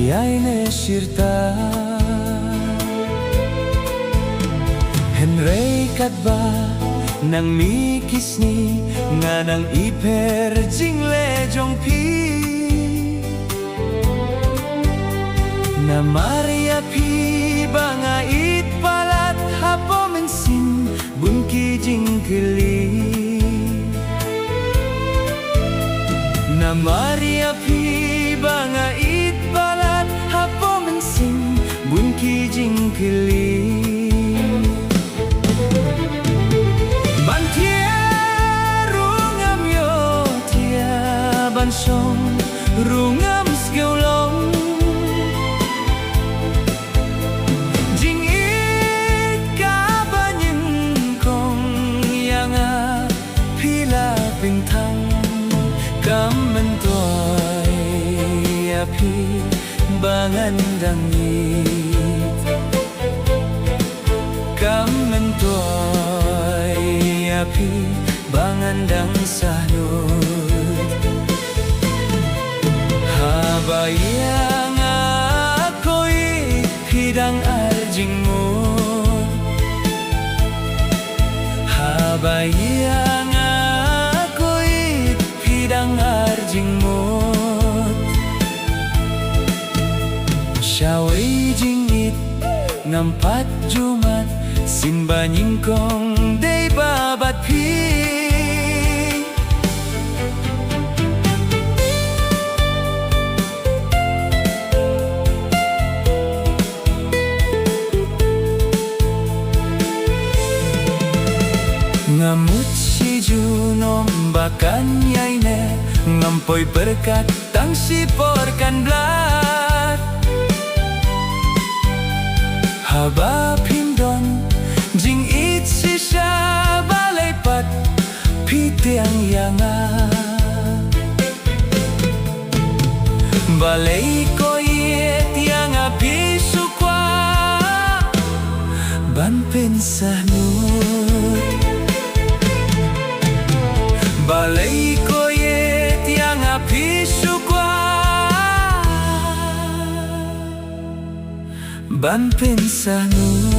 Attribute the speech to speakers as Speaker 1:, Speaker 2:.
Speaker 1: yaine shirta Henry kadba nang mikisni nga nang iper jingle jongpi na Maria pi banga it palat hapo mensin bunki jingkeli na Maria pi banga it palat hapo mensin bunki jingkeli sông rungam skiulong jing it ka banyeng kong yang a pila pintang kam mentoy api bangan dangit kam mentoy api bangan dang sahnut Habayang ako'y hidang aljingmo Habayang ako'y hidang aljingmo Syaway jingit ngampat jumat sinbanying kong day babat pi Ngamut si Junom bakan yaine ngampoy berkat tang si porkan blat Haba pindon jing it si siya balaypat pitiang yanga Balay ko yet yanga pisukwa ban pensanut Balay ko yet yang api sukwa ban pensanu